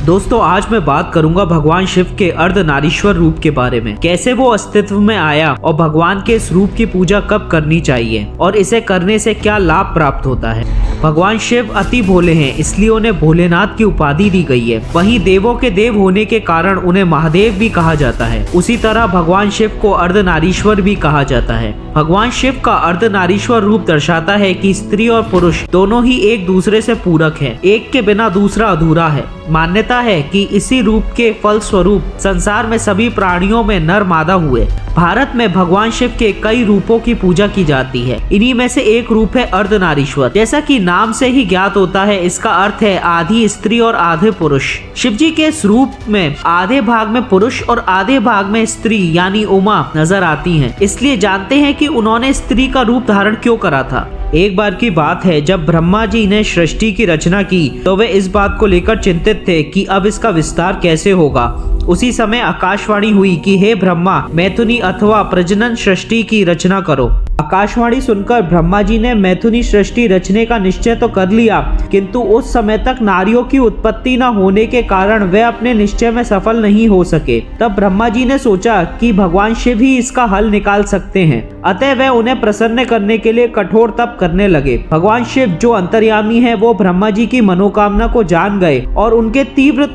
दोस्तों आज मैं बात करूंगा भगवान शिव के अर्धनारीश्वर रूप के बारे में, कैसे वो अस्तित्व में आया और भगवान के इस रूप की पूजा कब करनी चाहिए और इसे करने से क्या लाभ प्राप्त होता है। भगवान शिव अति भोले हैं, इसलिए उन्हें भोलेनाथ की उपाधि दी गई है। वहीं देवों के देव होने के कारण उन्हें महादेव भी कहा जाता है। उसी तरह भगवान शिव को अर्धनारीश्वर भी कहा जाता है। भगवान शिव का अर्धनारीश्वर रूप दर्शाता है कि स्त्री और पुरुष दोनों ही एक दूसरे से पूरक हैं, एक के बिना दूसरा अधूरा है। मान्यता है कि इसी रूप के फल स्वरूप संसार में सभी प्राणियों में नर मादा हुए। भारत में भगवान शिव के कई रूपों की पूजा की जाती है। इन्हीं में से एक रूप है अर्धनारीश्वर। जैसा कि नाम से ही ज्ञात होता है, इसका अर्थ है आधी स्त्री और आधे पुरुष। शिव जी के इस रूप में आधे भाग में पुरुष और आधे भाग में स्त्री यानी उमा नजर आती हैं। इसलिए जानते हैं कि उन्होंने स्त्री का रूप धारण क्यों करा था। एक बार की बात है, जब ब्रह्मा जी ने सृष्टि की रचना की तो वे इस बात को लेकर चिंतित थे कि अब इसका विस्तार कैसे होगा। उसी समय आकाशवाणी हुई कि हे ब्रह्मा, मैथुनी अथवा प्रजनन सृष्टि की रचना करो। आकाशवाणी सुनकर ब्रह्मा जी ने मैथुनी सृष्टि रचने का निश्चय तो कर लिया, किंतु उस समय तक नारियों की उत्पत्ति न होने के कारण वे अपने निश्चय में सफल नहीं हो सके। तब ब्रह्मा जी ने सोचा कि भगवान शिव ही इसका हल निकाल सकते हैं। अतः वे उन्हें प्रसन्न करने के लिए कठोर तप करने लगे। भगवान शिव जो अंतर्यामी है, वो ब्रह्मा जी की मनोकामना को जान गए और उनके तीव्र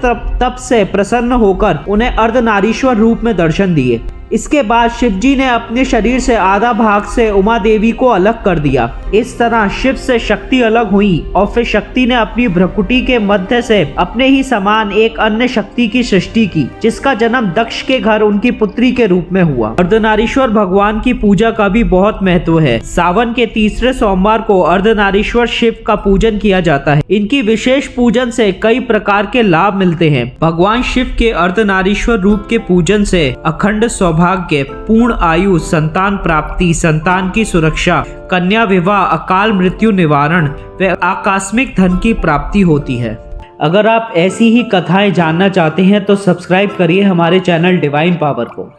तप से प्रसन्न होकर उन्हें अर्धनारीश्वर रूप में दर्शन दिए। इसके बाद शिव जी ने अपने शरीर से आधा भाग से उमा देवी को अलग कर दिया। इस तरह शिव से शक्ति अलग हुई और फिर शक्ति ने अपनी भ्रुकुटी के मध्य से अपने ही समान एक अन्य शक्ति की सृष्टि की, जिसका जन्म दक्ष के घर उनकी पुत्री के रूप में हुआ। अर्धनारीश्वर भगवान की पूजा का भी बहुत महत्व है। सावन के तीसरे सोमवार को अर्धनारीश्वर शिव का पूजन किया जाता है। इनकी विशेष पूजन से कई प्रकार के लाभ मिलते हैं। भगवान शिव के अर्धनारीश्वर रूप के पूजन से अखंड भाग्य, पूर्ण आयु, संतान प्राप्ति, संतान की सुरक्षा, कन्या विवाह, अकाल मृत्यु निवारण व आकस्मिक धन की प्राप्ति होती है। अगर आप ऐसी ही कथाएं जानना चाहते हैं तो सब्सक्राइब करिए हमारे चैनल डिवाइन पावर को।